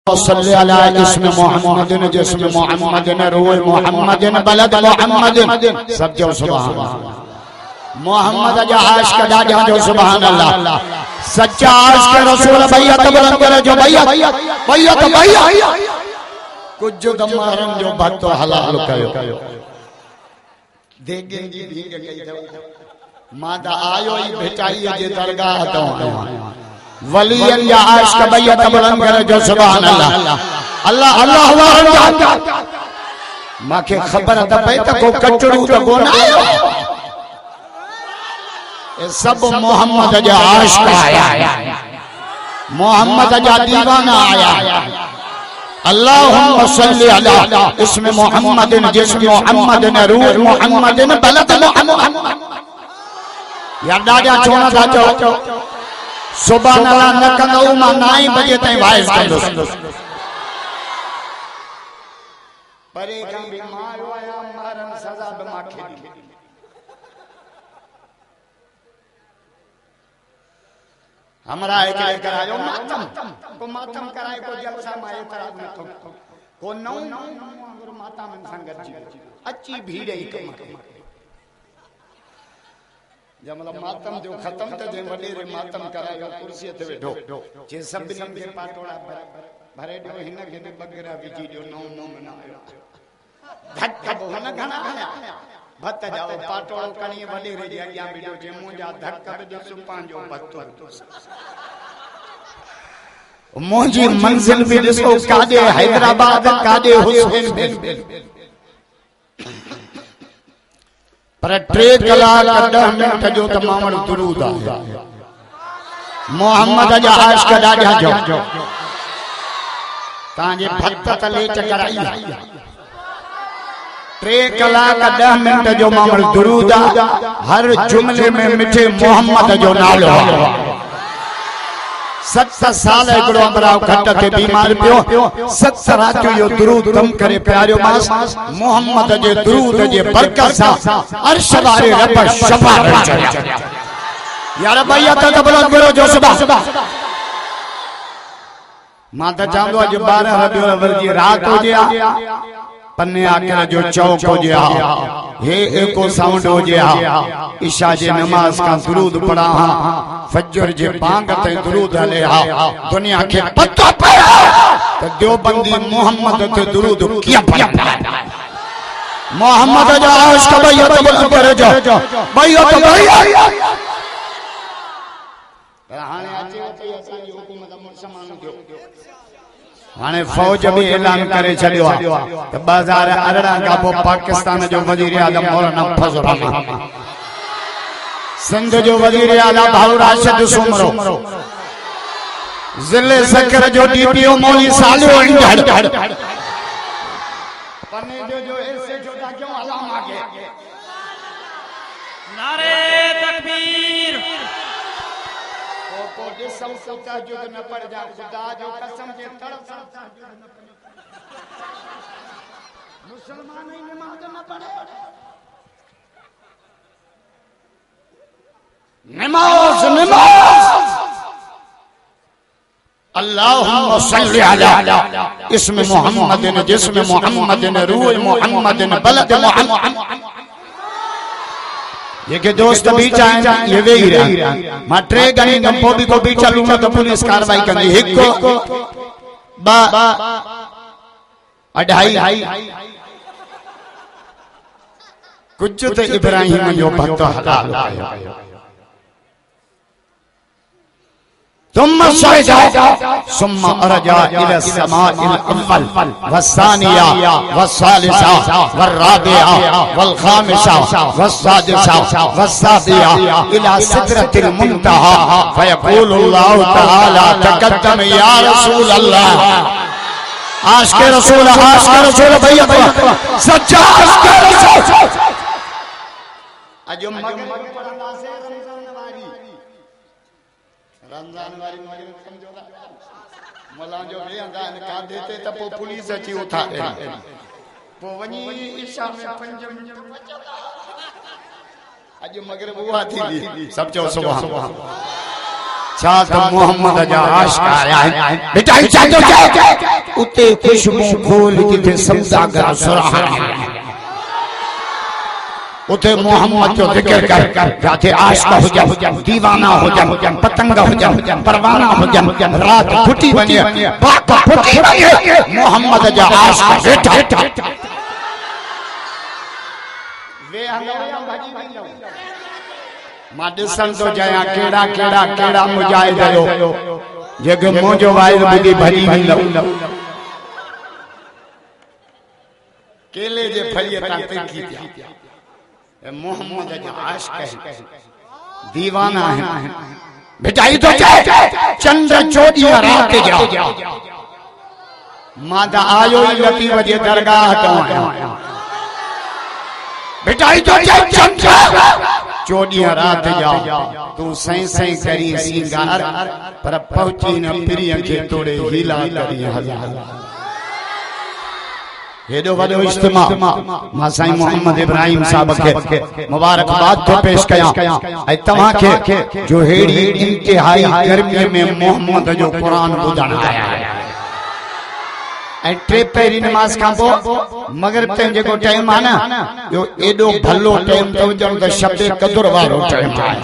सल्ली अला इस्म मुहम्मदिन जिस्म मुहम्मदिन रूह मुहम्मदिन बलद मुहम्मदिन सब जो सुभान अल्लाह मोहम्मद जहाज का दादा जो सुभान अल्लाह सच्चा आशिक रसूल भैया तबरन करे जो भैया भैया तो भैया कुछ जो दमारन जो बात तो हलाल कयो देगे जी भीग गई तो मादा आयो ही भेटाई जे दरगाह तो वलियन या आशिक भैया तबरन करे जो सुभान अल्लाह अल्लाह अल्लाह माके खबर त पई त को कचड़ू तो कोन आयो ये सब मोहम्मद जा आशिक आया मोहम्मद जा दीवाना आया अल्लाहुम्मा सल्ली अला इस्म मुहम्मदिन जिस्म मुहम्मदिन रूह मुहम्मदिन बलद मुहम्मद या दादा छोना था सुभान अल्लाह न कंदो मां 9 बजे ताईं वाइस कंदो परे का बीमार होया मरण सजा बे माखे हमरा एक करायो मातम को मातम कराए को जलसा माए तरह में को नौ माता मन संगत जी अच्छी भीड़ है कम जब मतलब मातम जो खत्म तो जे वडेरे मातम करायो कुर्सी ते बैठो जे सब बिलम के पाटोड़ा भरे दो हिन के बगरा विजी जो नौ में आयो धक्का बहुना घना भत जाओ पाटोड़ो कणी वडेरे जे अग्या बिडो जे मुंजा धक्का बजो सुपांजो भतो मोजी मंजिल भी दिसो कादे हैदराबाद कादे हुसैन पर 3 कलाक 10 मिनट जो तमाम दुरूद है मोहम्मद जा आशिक दादा जो ताजे भक्त तले चकराई 3 कलाक 10 मिनट जो मामल दुरूद हर जुमले में मिठे मोहम्मद जो नालो 7 साल एकड़ो अमराव खट ते बीमार पियो 7 रात यो दुरूद कम करे प्यारो मास मोहम्मद जे दुरूद जे बरकत सा अर्श वाले रब शफा यार भैया त बुलंद करो जो सुबह मां त चांदो अज 12 रबिउल अव्वल जी रात हो गया पन्ने आकर जो चौक हो गया हे एको साउंड हो गया ईशा जे नमाज का दुरूद पढ़ा फजर जे बांग ते दुरूद हले दुनिया के पतो पया तो देवबंदी मोहम्मद ते दुरूद किया पया मोहम्मद जा आशिक भैया तो बुलंद करे जो भैया तो भैया हाने अचे वई असांजी हुकूमत मुसलमान जो हाने फौज भी ऐलान करे छडियो त 2018 का पो पाकिस्तान जो वजीर आजम मौलाना फजल रहमान सिंध जो वजीर आला भाऊ राशिद सुमरो जिले सकर जो डीपीओ मौली सालियो इंजड़ पन्ने जो ऐसे छोटा क्यों अलाम आगे नारे तकबीर को जे सब तहज्जुद न पढ़ जा खुदा जो कसम के तड़प मुसलमान ही नमाज न पढ़े नमाज नमाज अल्लाहुम्मा सल्ली अला इस्म मुहम्मदिन जिस्म मुहम्मदिन रूह मुहम्मदिन बलद मुहम्मद ये के दोस्त भी चाहे ये वे ही रहा मां 3 गनी गंपो भी को भी चलूंगा तो पुलिस कार्रवाई करनी हिको बा अढ़ाई कुछ तो इब्राहिम जो भक्त हलाल आया तुम सजा सुम्मा अरजा इला समाइल अव्वल वसानिया वसालिसा वराबिया वलखामिसा वसादिसा वसादिया इला सिदरतिल मुंतहा फयक़ूलुल्लाहु तआला तक़द्दम या रसूल अल्लाह आशिक रसूल भैया सच्चा आशिक रसूल अजो मग पढ़ंदा से रमजान वारी मगर समझोला मोला जो वेंदा का देते त पो पुलिस अची उठा पो वनी ईशा में 5 मिनट अज मगरिब हुआ थी सब जो सुभान छा त मोहम्मद जा आशिक आया है बेटा चाचो उते खुशबू खोल जिथे सौदागर सुराहा उते मोहम्मद जो जिक्र कर जाते आशिक हो जा दीवाना हो जा पतंग हो जा परवाना हो जा रात फुटी बने बात फुटी बने मोहम्मद जा आशिक बैठा वे हंगरिया भाजी बनो मां दिसन तो जया केड़ा केड़ा केड़ा मुजाहिद हो जेके मोजो वाइद बुदी भरी वनो केले जे फलिए ताते की मोहम्मद जो आशिक है दीवाना है बिटाई तो चंद्र चौदिया रात जा माता आयो लतीफ जे दरगाह तो बिटाई तो चंद्र चौदिया रात जा तू सही सही करी सिंगार पर पहुंची न प्रिय के तोड़े हीला करी हजार हेडो वडो इज्तिमा मां साईं मोहम्मद इब्राहिम साहब के मुबारकबाद तो पेश कया ऐ तवा के जो हेड़ी इंतहाई गर्मी में मोहम्मद जो कुरान बुधण आया ऐ टे पहिरी नमाज का पो मगर ते जेको टाइम आ ना जो एडो भलो टाइम तो जण त शब्द कदर वारो टाइम है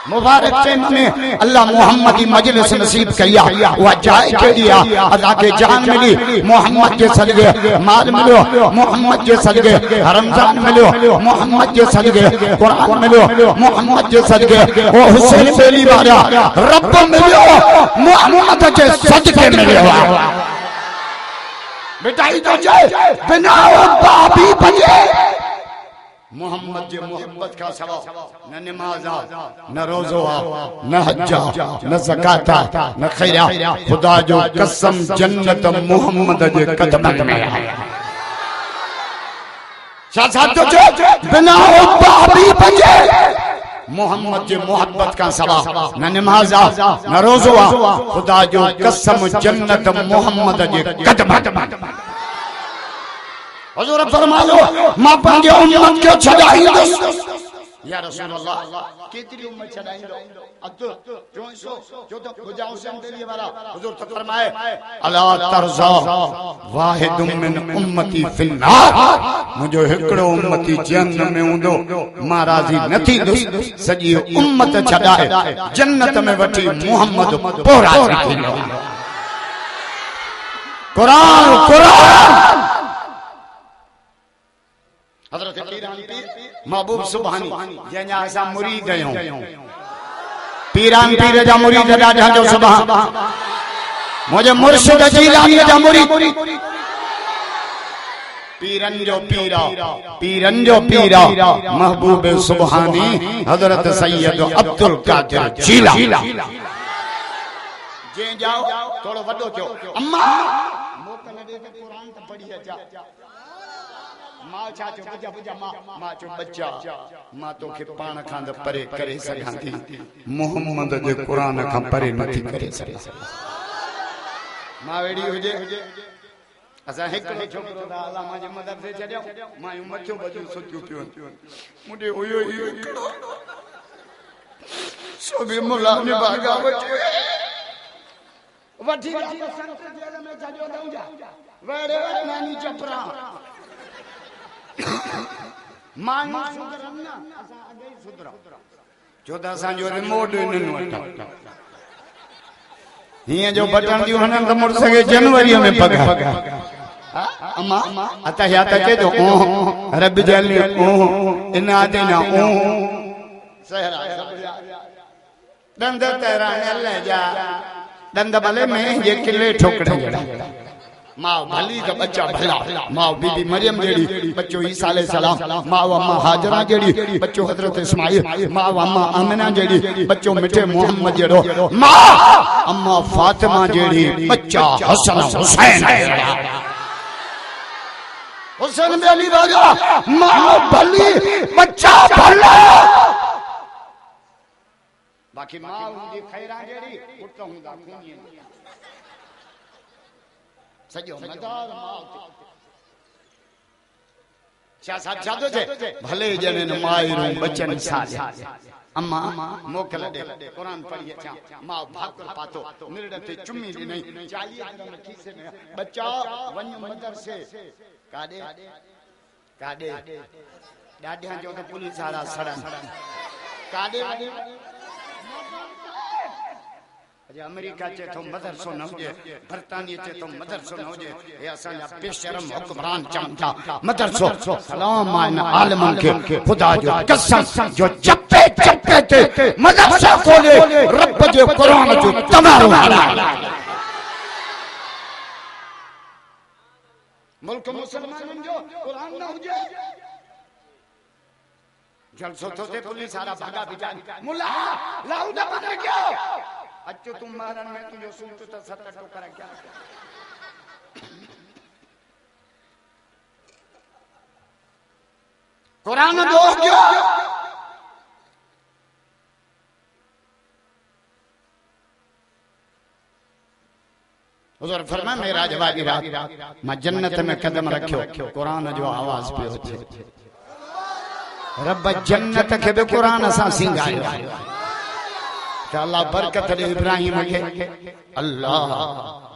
मुबारक टाइम में अल्लाह मोहम्मदी मजलिस नसीब किया वो जाए के दिया अदा के जान मिली मोहम्मद के सदके माल मिलो मोहम्मद के सदके रमजान मिलो मोहम्मद के सदके कुरान मिलो मोहम्मद के सदके ओ हुसैन बेली वाला रब मिलो मोहम्मद के सदके मिलो बेटाई तो जाए बिना बाबी बजे मोहम्मद जे मोहब्बत का सबब न नमाज़ा न रोज़ा न हज्जा न ज़काता न खैरा खुदा जो कसम जन्नत मोहम्मद जे कदमन में है साथ तो बिना बाबी बजे मोहम्मद जे मोहब्बत का सबब न नमाज़ा न रोज़ा खुदा जो कसम जन्नत मोहम्मद जे कदमन हुजूर फरमायो मां पंजे उम्मत के छडाईंदो या रसूल अल्लाह केतरी उम्मत छडाईंदो अतो 200 जो तो गुजाओ से अंदर वाला हुजूर तो फरमाए अला तरजा वाहिद मिन उम्मती फिल नार मुजो हिकड़ो उम्मती जन्नत में हुंदो मां राजी नथी दुस सजी उम्मत छडाए जन्नत में वठी मोहम्मद पोरा थींदो कुरान कुरान हजरत पीरान पीर महबूब सुभानी जंहिंजा असां मुरीद आहियूं पीरान पीर जा मुरीद ॾाढा जो सुभान मुंहिंजे मुर्शिद जीलानी जा मुरीद पीरन जो पीरा महबूब सुभानी हजरत सैयद अब्दुल कादिर जीलानी जे जाओ थोड़ो वडो थियो अम्मा मोकल दे के कुरान त पढ़ी अचा मां चाचो बुझा बुझा मां चो बच्चा मां तो के पाण खां द परे करे सघां थी मोहम्मद जे कुरान खां परे नथी करे सघां मां वेड़ी हुजे असा हिकड़ो छोकरो दा अल्लाह मां मदद से छड्यो मां मथो बजू सोचियो पियो मुडे ओयो हिकड़ो सोबे मोला ने भागा बचे वठी संत जेल में छड्यो दऊं जा वेड़े नानी चपरा मान सुधरन ना असा अगे सुधरा जोदा सा जो रिमोट इनन वटा हिया जो बटन दियो हन त मुड़ सके जनवरी में पगा अम्मा अता या तके जो ओ रब जल ओ इन आते ना ओ सहरा दंद तेरा ले जा दंद भले में ये किले ठोकड़े जड़ा मां भली का बच्चा भला मां बीबी मरियम जेड़ी बच्चो ईसा अलैहि सलाम मां अम्मा हाजरा जेड़ी बच्चो हजरत इस्माइल मां अम्मा आमिना जेड़ी बच्चो मिठे मोहम्मद जेड़ो मां अम्मा फातिमा जेड़ी बच्चा हसन हुसैन हुसैन में अली राजा मां भली बच्चा भला बाकी मां उनकी खैरा जेड़ी पुट हुंदा खूनी सजो मदार मां छा साधो छे भले जने न मायरू बचन साजा अम्मा मोकल दे कुरान पढ़िए छा मां भाकर पातो मिरड ते चुम्मी दी नहीं 40 ग्राम खीसे में बच्चा वन मदरसे काडे काडे डाढिया जो तो पुलिस वाला सड़न काडे अजे अमेरिका चे तो मदरसो न हुजे बर्तानिया चे तो मदरसो न हुजे हे असा बेशरम हुक्मरान चमचा मदरसो सलाम आन आलमन के खुदा जो कसम जो चप्पे चप्पे ते मदरसा खोले रब जो कुरान जो तमारो मुल्क मुसलमानन जो कुरान न हुजे जलसो तो ते पुलिस वाला भागा बिचा मुल्ला लाउदा बन गया अच्छो तुम मारन में तुझे सुनतो तो सत्तर तो कर क्या कुरान दो क्यों हुजूर फरमाया मेरा जवाबी रात मैं जन्नत में कदम रखियो कुरान जो आवाज पे होचे रब जन्नत के बे कुरान सा सिंगायो अल्लाह बरकत दे इब्राहिम के अल्लाह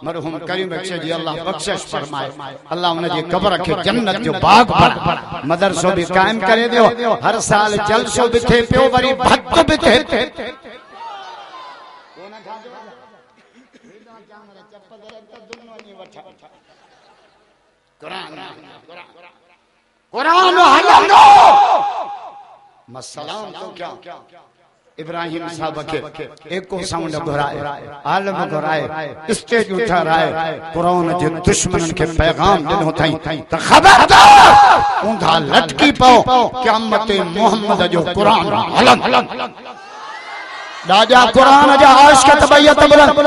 मरहुम करीम बख्शे जी अल्लाह बख्शिश फरमाए अल्लाह उन जी कब्र के जन्नत जो बाग बना मदरसो भी कायम करे दियो हर साल जलसो भी थे पियो वरी भक्त भी थे कुरान कुरान हलंदो मसलाम तो क्या इब्राहिम साहब के एको साउंड घुराए आलम घुराए स्टेज उठा रहा कुरान जे दुश्मनन के पैगाम दिनो थई त खबरदार उंधा लटकी पाओ क़यामत मोहम्मद जो कुरान हलन दादा कुरान जा आशिक तबयत बुलंद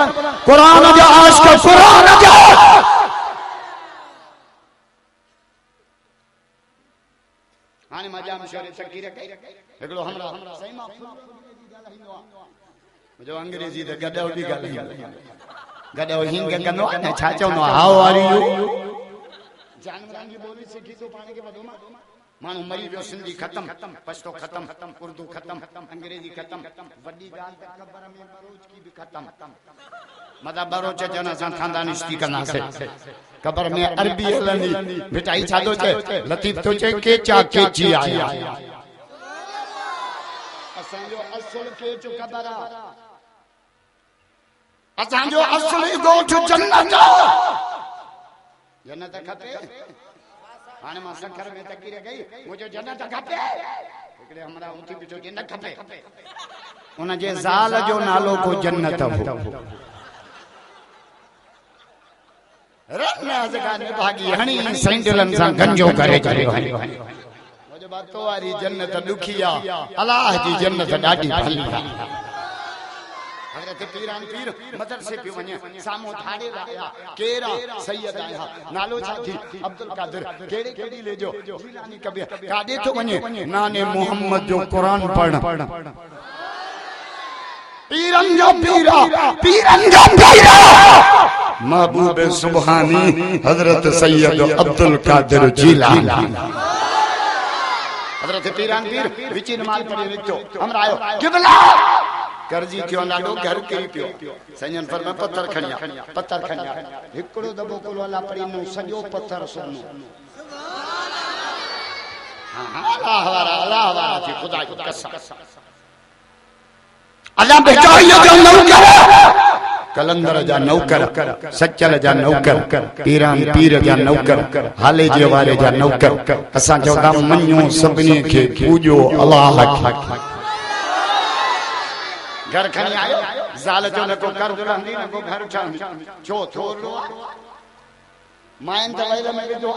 कुरान जा आशिक कुरान जा हाने मजाम शोरे तकीर एकलो हमरा सही माफूल जो अंग्रेजी ते गडो दी गल गडो हिंग गनो ने छा चवनो हाउ आर यू जानवरन की बोली सिखी तो पाने के वदो मानु मरी वियो सिंधी खत्म पछतो खत्म उर्दू खत्म अंग्रेजी खत्म वडी गाल त कब्र में बरोज की भी खत्म मदा बरोज जना सा खानदानी स्टी करना से कब्र में अरबी हलनी मिठाई छादो छे लतीफ तो छे के चा के जी आया असांजो असल के जो कब्र असांजो असली गोठ जन्नत जन्नत खपे हाने मां सखर में तकीरे गई मुझे जन्नत खपे एकड़े हमरा उठी बिठो जे न खपे उन जे ज़ाल जो नालो को जन्नत हो रत्न अजगाने भागी हणी सैंडलन सा गंजो करे चलियो है मुझे बातो वारी जन्नत दुखिया अल्लाह जी जन्नत डाडी भली हजरत पीरान पीर मदरसे पे वने सामो ठाड़े आया केरा सैयद आया नालो छा थी अब्दुल कादिर केड़े केड़ी ले जो जिलानी कबीर काडे तो वने नाने मोहम्मद जो कुरान पढ़ पीरन जो पीरा महबूब सुभानी हजरत सैयद अब्दुल कादिर जिलानी हजरत पीरान पीर विची नमाज पढ़ी विचो हमरा आयो किबला करजी क्यों नाडो घर करी पियो सजन पर में पत्थर खणिया हिकड़ो दबो कुल वाला पड़ी नो सजो पत्थर सोनो अल्लाह वाला थी खुदा की कसम अल्लाह बेचाइयो जो नौकर कलंदर जा नौकर सच्चल जा नौकर पीरान पीर जा नौकर हाले जे वारे जा नौकर असा चौदा मन्यो सबने के पूजो अल्लाह घर खणी आयो ज़ाल जो न को कर रहंदी न को घर छा जो थोरो माइन त वैल में जो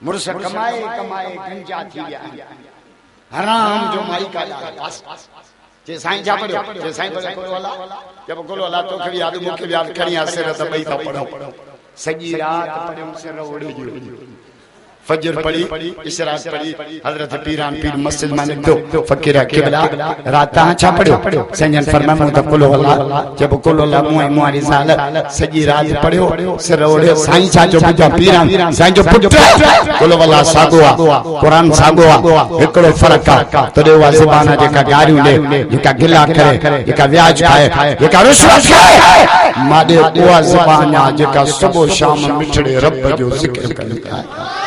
मुर्स कमाए गंजा थी गया हराम जो माई का पास जे साईं जा पड़ो जे साईं बोले कोलो वाला जब कोलो वाला तो कभी याद मुखे याद खणी आसे त बई था पढ़ो सजी रात पढ़ो से रोड़ी जो फजर पढ़ी, इशराक पढ़ी, हजरत पीरान पीर मस्जिद में निकतो फकीर किबला रात छा पढ़ियो संजन फरमायो त कुल वल्ला जब कुल वल्ला मुआरी साल सजी रात पढ़ियो सिर ओढ़े साईं छा जो पूजा पीरान साईं जो पुट कुल वल्ला सागोआ कुरान सागोआ एकड़ो फर्क आ तदे वा ज़बान जेका गारियूं ले जेका गिला करे जेका व्याज खाए जेका रिश्वत खाए मादे उहा ज़बान आ जेका सुबह शाम मिठड़े रब जो जिक्र कंदी आहे।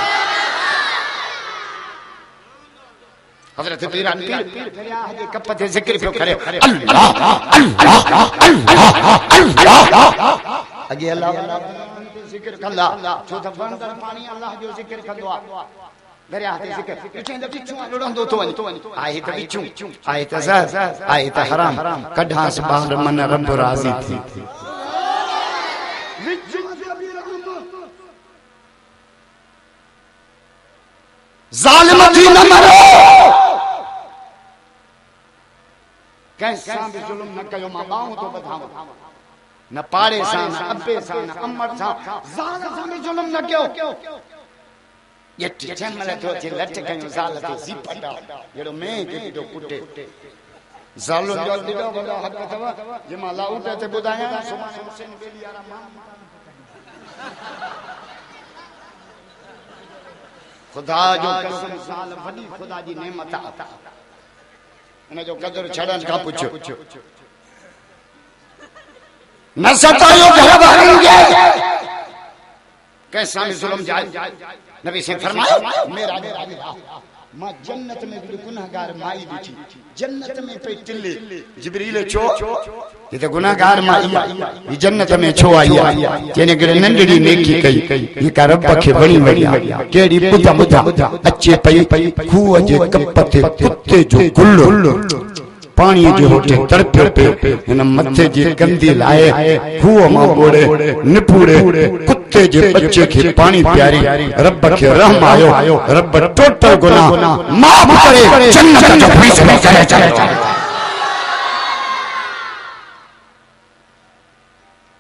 हजरत पीरान पीर दरिया जे कप ते जिक्र पियो करे अल्लाह अल्लाह अल्लाह अगे अल्लाह जिक्र कंदा छो त बंदर पानी अल्लाह जो जिक्र कंदो आ दरिया ते जिक्र पिछे त पिछू लुड़ंदो तो वनी आए त पिछू आए त ज़हर आए त हराम कढास बाहर मन रब राज़ी थी जालिम थी न मरो कैसा भी जुल्म न कयो मां बाहूं तो बधाऊं न पाड़े सा न अब्बे सा न अमर सा ज़ाल सा भी जुल्म न कयो ये चमल तो जे लट कयो ज़ाल ते जीपटा जेड़ो मैं के तो कुटे ज़ालो जो दिडो वडो हक अथवा जे मां लाउट ते बुधाया सुभाणे हुसैन बेली वाला मां खुदा जो कसम ज़ाल वडी खुदा जी नेमत आ इन जो कदर छड़न का पूछो न सतायो घर वालेंगे कैसा भी जुल्म जाए नबी से फरमाया मेरा मां जन्नत में भी गुनाहगार माई दी जन्नत में पे टिल्ले जिब्रील छो ये तो गुनाहगार माई ये जन्नत में छो आई जेने के नंढड़ी नेकी कई ये का रब के बणी वड़ी केड़ी बुधा अच्छे पई खूह जे कप ते कुत्ते जो गुल्लो पानी जो होटे तड़पे पे इन मथे जे गंदी लाए खूह मां बोड़े निपुड़े कुत्ते जे बच्चे के पानी प्यारी रब के रहम आयो रब टोटल गुनाह माफ करे जन्नत जो फैसला करे चले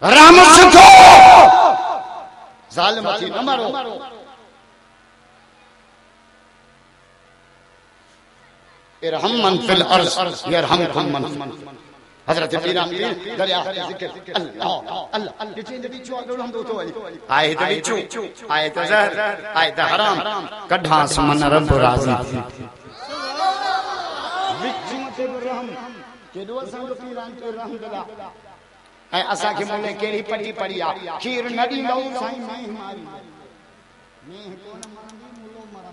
राम सिखो जालिम थी न मारो इरहमन फिल अर्ज़ यरहमकुम मन हजरत पीरान पीर दरिया ते जिक्र अल्लाह अल्लाह दिचे दे बिचो लुड़ंदो तो आए त बिचो आए त ज़हर आए त हराम कढास मन रब राज़ी थी बिचो ते रहम केडो असां जो पीरान ते रहम दला ऐ असा के मोले केड़ी पटी पड़ी आ खीर नडी लो साईं मैं मारी मैं कोन मांदी मुलो मरा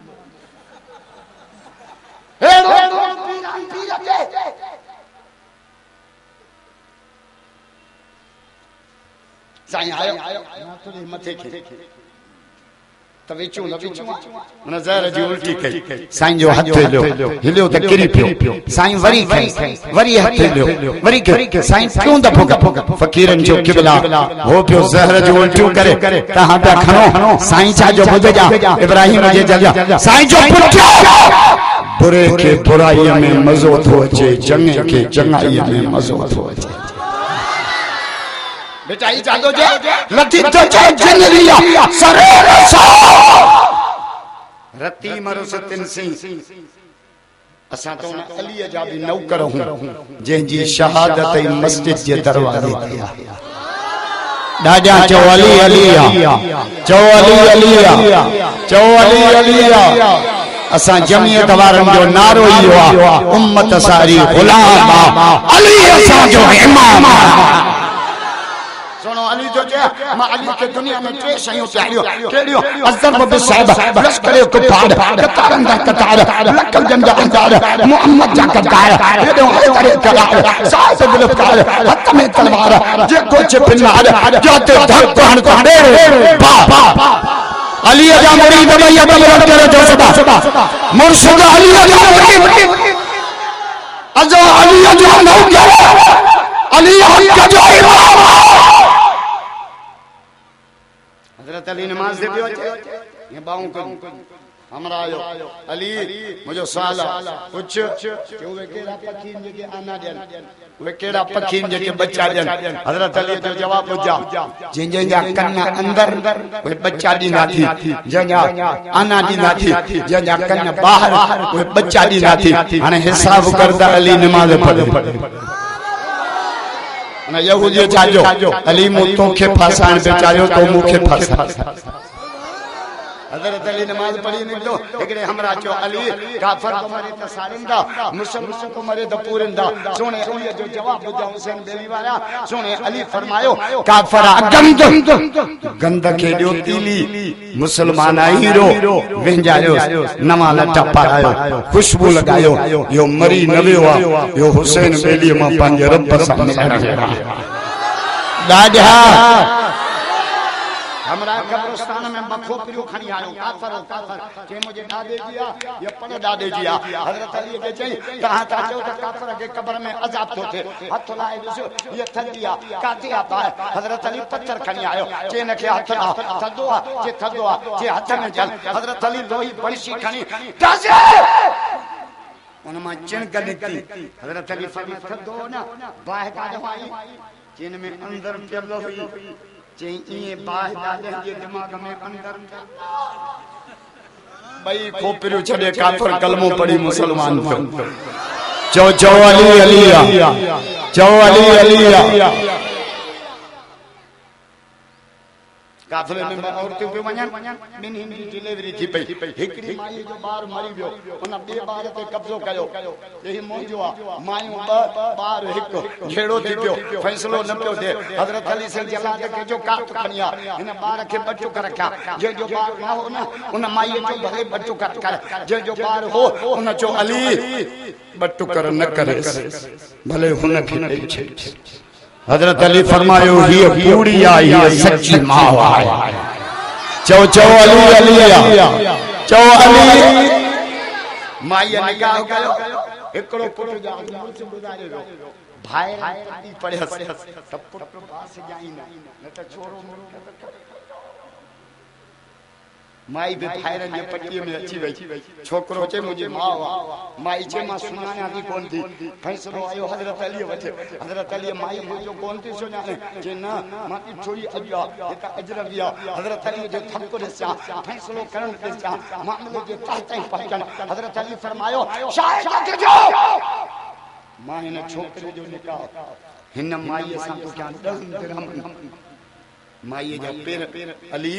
हेड़ो पीरान पीर के साईं आयो ना तो मथे के तविचू नजर जी उल्टी कई साईं जो हथ हिलियो त किरी पियो साईं वरी हथ हिलियो वरी के साईं क्यों दफो फकीरन जो किबला हो पियो ज़हर जो उल्टियों करे कहां पे खनो साईं छा जो बुध जा इब्राहिम जे जलिया साईं जो पुठियो बुरे के बुराई में मजो थो अचे चंगे के चंगाई में मजो थो अचे बेटा ई जादो जे लथी तो जे जनरिया सरे रसा रती मरुस तिनसी असा तो अली जा भी नौकर हूं जंजी शहादत मस्जिद जे दरवाजे ते दादा चो अली अलिया चो अली अलिया चो अली अलिया असा जमीयत वारन जो नारो ही हुआ उम्मत सारी गुलाम अली असा जो इमाम सुनो अली जो जे मां अली के दुनिया में टे शयूं प्यारियो केडियो अज़म बि साहब बस करे को पाड़ कतारन दा कतार लकल जंदा अंजार मोहम्मद जा कतार हेडो करे कतार साथ गिरफ्तार हथ में तलवार जे कुछ पिनार जाते धक हण कांडे बा अली जा मुरीद भैया बलवत करे जो सदा मुर्शिद अली जा मुरीद अजो अली जा नौकर अली हक जो इमाम हजरत अली नमाज दे पियो ये बाऊ को हमरा आयो अली मुझो सवाल कुछ क्यों वे केड़ा पखीन जेके आना देन वे केड़ा पखीन जेके बच्चा देन हजरत अली जो जवाब बुझा जिंजा कन्ना अंदर वे बच्चा दीना थी जिंजा आना दीना थी जिंजा कन्ना बाहर वे बच्चा दीना थी हाने हिसाब करदा अली नमाज पढ़े ना यहूदी चाजो अली मु तोखे फासाण बेचायो तो मुखे फासा हजरत अली नमाज पढ़ी निकलो एकड़े हमरा चो अली काफर को मरे त सारिंदा मुसलमान को मरे त पूरिंदा सोने अली जो जवाब बुझा हुसैन बेली वाला सोने अली फरमायो काफर गंद के दियो तीली मुसलमान हीरो वेंजायो नमाज टपायो खुशबू लगायो यो मरी नवियो यो हुसैन बेली मां पंजे रब सामने दादा हमरा कब्रिस्तान में बखो पियो खणी आयो काफर के मुझे दादे जिया ये पण दादे जिया हजरत अली के चई कहां ता चो त काफर के कब्र में अजाब तो थे हाथ लाए दिसो ये थक दिया काते आता है हजरत अली पत्थर खणी आयो के न के हाथ ला थदोआ के थदोआ के हाथ में चल हजरत अली लोही बंशी खणी दासे उनमा चिनक निकती हजरत अली फरमाया थदो ना बाह का दवाई जिन में अंदर पेलो हुई ये बाह डाले ये दिमाग में अंदर भाई खोपरियो छड़े काफर कलमो पड़ी मुसलमान पे चो चो अली अलिया चो अली अलिया काफले में औरतें पे वणन बिन हिंदी डिलीवरी थी पई एकड़ी माई जो बार मरी गयो उन बे बार ते कब्जो कयो यही मोजो मायू बार एक घेड़ो थी पियो फैसलो न पियो दे हजरत अली से जलाद के जो काट खनिया इन बार के बच्चो कर रखा जे जो बार ना हो ना उन माई जो भले बच्चो काट कर जे जो बार हो उन जो अली बट्टू कर न करे भले हुन के छे हजरत अली फरमायो ये पूरी आई है सच्ची मां है चो चो अली अलिया चो अली माई निकाह कयो एकड़ो पुट जा मुर्च गुजारे भाई पड़े सब पुट पास जाई न त छोरो माई भी फायरन जे पट्टी में अच्छी वई छोकरो चे मुझे मां माई चे मां सुनाने आती कोन थी फैसलो आयो हजरत अली वठे हजरत अली माई मुझे कोन थी सुनाने जे ना माती छोई अजा एता अजरबिया हजरत अली जो थको देसा फैसलो करन देसा मामले जे ताई पहचान हजरत अली फरमायो शायद जो मां ने छोकरे जो निकाह हिन माई सा तो क्या दिरहम माई जा पेर अली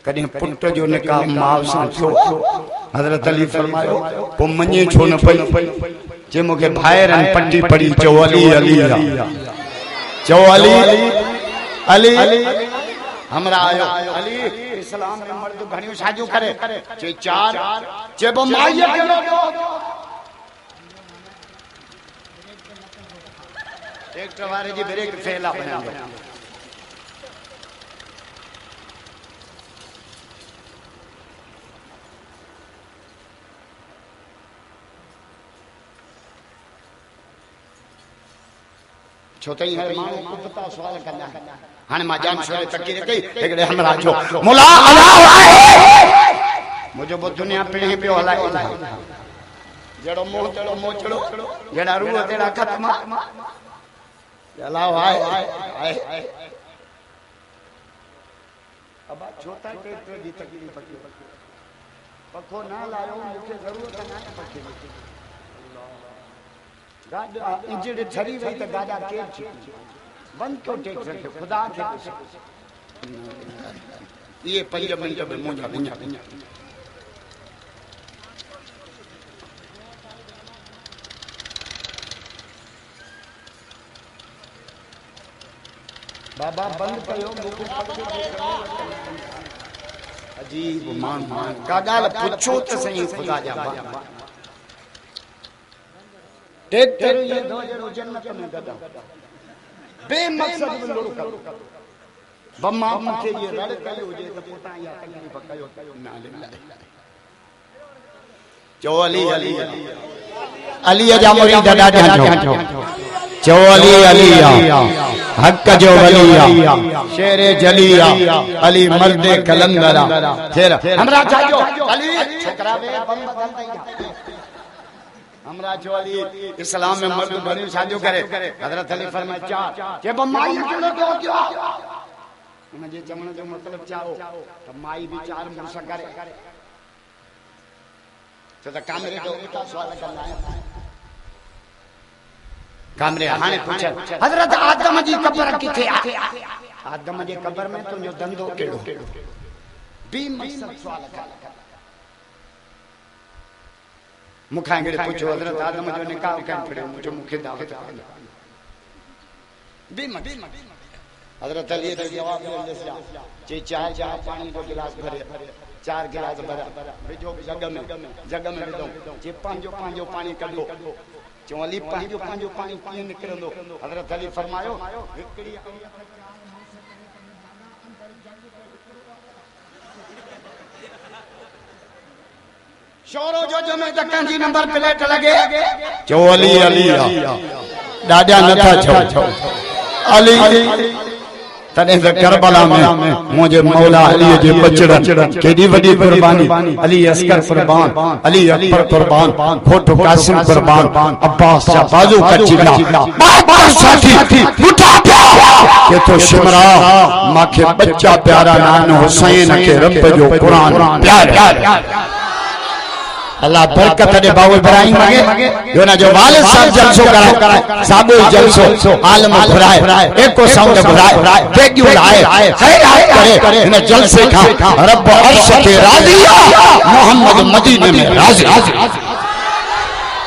कदे पुट जो निकाह मां सा थियो हजरत अली फरमायो पो मने छो न पई जे मुके भाइरन पट्टी पड़ी चो अली अली चो अली अली हमरा आयो अली इस्लाम में मर्द घणियो शादियों करे जे चार जे बो माई के लो ट्रैक्टर वाले जी ब्रेक फेल अपने छो तई हर मानो को पता सवाल करना है हाने मा जान छोरे तकी कई एकड़े हमरा जो मौला अल्लाह है मुझे वो दुनिया पे ही पे होला जड़ो मोचड़ो जड़ा रूह तेरा खत्म अल्लाह है अब छोटा ट्रैक्टर की तकलीफ पखो ना लायो मुझे जरूरत ना पखे गाड़ा इंजन छरी वई त गाड़ा केर छी बंद क्यों ट्रैक्टर के खुदा के ये 5 मिनट में मुझा बाबा बंद कयो अजीब मान का गाल पूछो त सही खुदा जा ट्रैक्टर ये दो जरो जन्नत में गदा बेमकसद में लोड़ कर बम्मा के ये रड़ कयो जे त पोता या तकलीफ कयो ना लिल्लाह चो अली अली अली जा मुरीद दादा चो अली अली हक जो वलिया शेरे जलिया अली मर्दे कलंदरा तेरा हमरा चाहियो अली छकरावे बम बदल हमरा जो अली इस्लाम में मर्द बनी शादी करे हजरत अली फरमाए चार जे बम माई के क्या मुझे जमन जो मतलब चाहो तो माई भी चार मुर्सा करे तो कामरे तो उल्टा सवाल करना है कामरे हाने पूछे हजरत आदम जी कब्र किथे आदम जी कब्र में तो जो धंधो केड़ो बी मकसद सवाल कर मुखांगे पूछो हजरत आदम जो निकाह कर पड़े मुझे मुखे दावत बी मकसद हजरत अली ने जवाब दिया जे चाय पानी जो गिलास भरे 4 गिलास भरा विजो जग में विदो जे पांजो पानी कढो जो अली पांजो पानी कीअं निकिरंदो हजरत अली फरमायो हिकड़ी शोरो जो जमे जकन जी नंबर प्लेट लगे जो अली दादा नथा छो अली तने करबला में मुझे मौला अली जे बचड़न केडी वडी कुर्बानी अली असकर कुर्बान अली अकबर कुर्बान फोटो कासिम कुर्बान अब्बास जा बाजू कचिला बाबा साथी उठा के तो शिमरा माखे बच्चा प्यारा नान हुसैन के रब जो कुरान प्यारा अल्लाह बरकत दे बाबू इब्राहिम मगे जो ना जो वालिद साहब जलसो कराए साबुल जलसो आलम घुराए एको साउंड घुराए बेगियो लाए खैरात करे इन जलसे का रब अर्श के राजिया मोहम्मद मदीने में राजी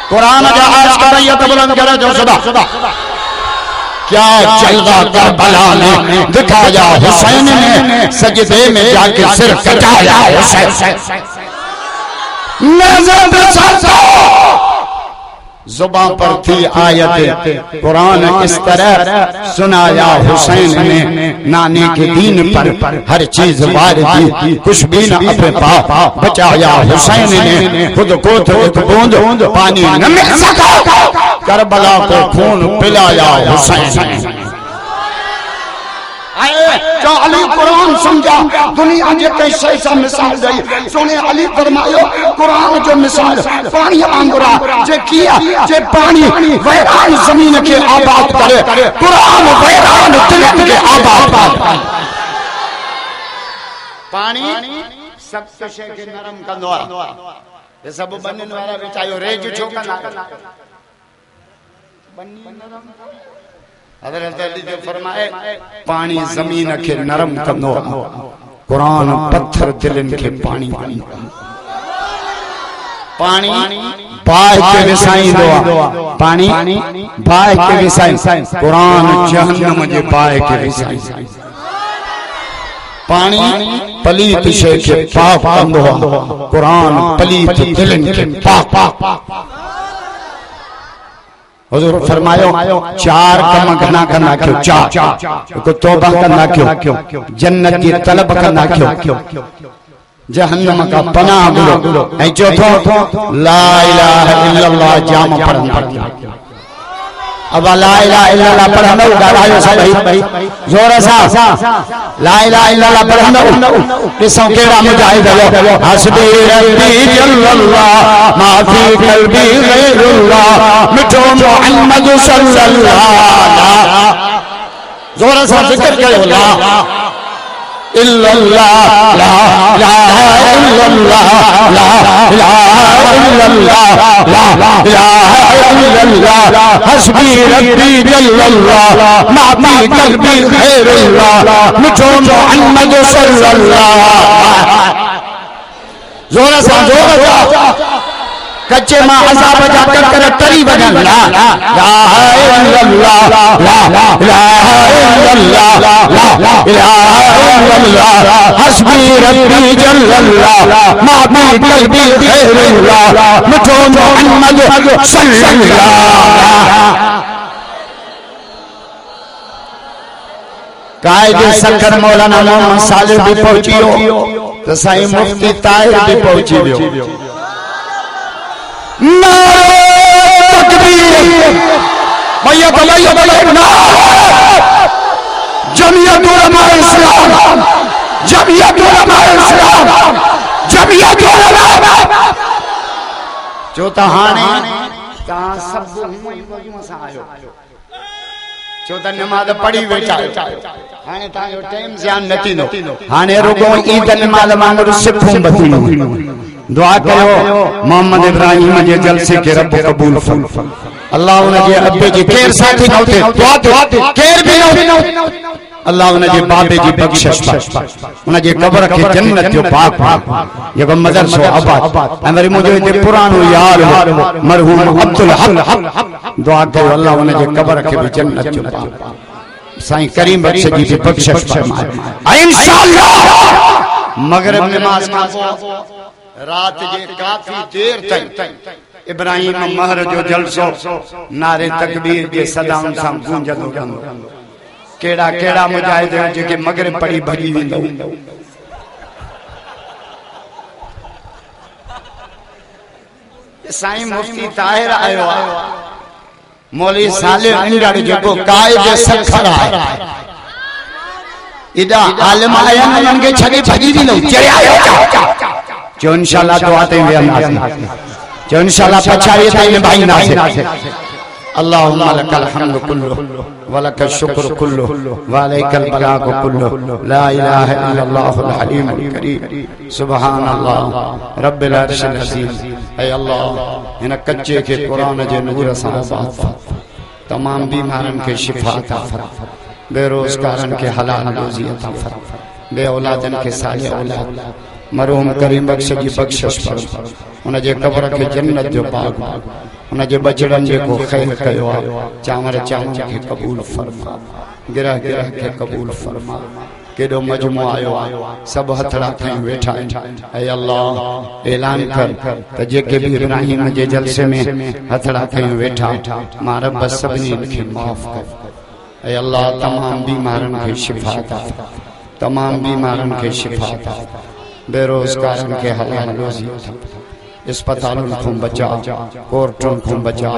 कुरान का आज का ये बुलंद करे जो सदा क्या जलवा करबला ने दिखाया हुसैन ने सजदे में जाके सिर कटाया हुसैन जुबान पर थी आयत कुरान इस तरह सुनाया हुसैन ने नाने के दीन पर हर चीज वार दी कुछ भी न अपने पाप बचाया हुसैन ने खुद को तो एक बूंद पानी न मिल सका करबला को खून पिलाया हुसैन जो अली कुरान समझा दुनिया जे कैसे सा मिसाल दई सोने अली फरमायो कुरान जो मिसाल पानी आंगुरा जे किया जे पानी वैरान जमीन के आबाद करे कुरान वैरान दिल के आबाद करे पानी सब शय के नरम कंदो ये सब बनन वाला बेचायो रेज छोका ना बन्नी नरम हजरत अली ने फरमाए पानी जमीन के नरम कंदो कुरान पत्थर दिलन के पानी पानी बाह के विसाई दो पानी बाह के विसाई कुरान जहन्नम जे बाह के विसाई पानी पलीत शय के पाक कंदो कुरान पलीत दिलन के पाक हुजूर फरमायो 4 कम घना करना क्यों 4 को तौबा करना क्यों जन्नत की तलब करना क्यों जहन्नम का पनाह लो ऐ चौथो ला इलाहा इल्लल्लाह जाम पढ़ना अब ला इलाहा इल्लल्लाह पढ़ना गायो सब भाई जोर सा ला इलाहा इल्लल्लाह पढ़ना किसों केड़ा मुजाहिद हो हस्बी रब्बी जल्लल्लाह मा फी कल्बी गैरुल्लाह मिठो मोहम्मद सल्लल्लाह जोर सा जिक्र करो ला इल्लल्लाह ला इलाहा इल्लल्लाह ला इलाहा इल्लल्लाह ला इलाहा इल्लल्लाह हस्बी रब्बी जल्लल्लाह मा फी कल्बी गैरुल्लाह मिठो मोहम्मद सल्लल्लाह जोर सा कच्चे मां अज़ाब जा कर तरी बदन ला इलाहा इल्लल्लाह ला इलाहा इल्लल्लाह ला इलाहा इल्लल्लाह हस्बी रब्बी जल्लल्लाह मा फी कल्बी गैरुल्लाह मिठो मोहम्मद सल्लल्लाह कायदे सकर मौलाना मोहम्मद सालिह भी पहुंचियो तो साईं मुफ्ती ताहिर भी पहुंची वियो तकबीर भैया जमीयत उलमा इस्लाम, जमीयत उलमा इस्लाम, जमीयत उलमा जो तहाने ता सब मसा आयो जो त नमाज पढ़ी वेठा हाने ता जो टाइम ध्यान नथी नो हाने रुगो ईद नमाज मांगो सिफूं बतीनो दुआ कयो मोहम्मद इब्राहिम जे जलसे के रब कबूल फर अल्लाह उनके अब्बे जी केर साथी न होते दुआ केर भी न अल्लाह उनके बाबे जी बख्शिश उनके कब्र के जन्नत जो पाक ये मदरसो आबाद हमारे मुझे इते पुरानो यार मरहूम अब्दुल हक दुआ करो अल्लाह उनके कब्र के भी जन्नत जो पाक साईं करीम बख्श जी की बख्शिश फरमाए इंशाअल्लाह मगरिब नमाज का रात जे काफी देर तक इब्राहिम महर जो जलसो नारे तकबीर के सदाउन सां गूंजदो रहंदो केड़ा केड़ा मुजाहिद जेके मगरिब पढ़ी भजी वेंदो साईं मुफ्ती ताहिर आयो मौलवी सालिह इंगड़ जो कायदे सखर है इदा आलिम आया उनन के छगे भजी वेंदो चढ़िया जो इंशाअल्लाह दुआ ते वेंदासीं जो इंशाअल्लाह पछाड़ी ताई निभाई नासे अल्लाहुम्मा लकल हम्दु कुल्लु व लकल शुक्र कुल्लु व अलैकल बलागु कुल्लु ला इलाहा इल्लल्लाहुल हलीमुल करीम सुबहानल्लाह रब्बिल अर्शिल अज़ीम ऐ अल्लाह इन कच्चे के कुरान जे नूर सां आबाद तमाम बीमारन के शिफा अता फरमा बेरोजगारन के हलाल रोजी अता फरमा बे औलादन के साले औलाद मरहूम करीम बख्श जी बख्शिश फरमा उन जे कब्र के जन्नत जो बाग उन जे बचड़न जे को खैर कयो चामर चामर के कबूल फरमा गिरह गिरह के कबूल फरमा केडो मजमू आयो सब हथड़ा थे बैठा ऐ अल्लाह ऐलान कर त जेके भी इब्राहिम जे जलसे में हथड़ा थे बैठा मां रब सबनी के माफ कर ऐ अल्लाह तमाम बीमारन के शिफा अता तमाम बीमारन के शिफा अता बेरोजगारन के हलाल रोजी अस्पतालों को बचा कोर्टों को बचा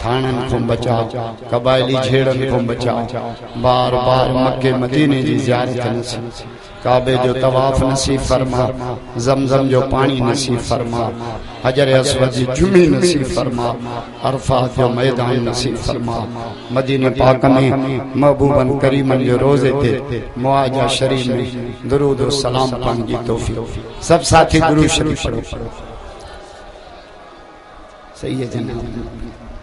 थानन को बचा कबायली झेड़न को बचा बार बार मक्के मदीने की ज़ियारत नसीब काबे जो तवाफ नसीब फरमा जमजम जो पानी नसीब फरमा हजर अस्वद जी जुमी नसीब फरमा अरफात जो मैदान नसीब फरमा मदीने पाक में महबूबन करीमन जो रोजे थे मुआजा शरीफ में दुरूद और सलाम पान की तौफीक सब साथी दुरूद शरीफ पढ़ो सही है जनाब।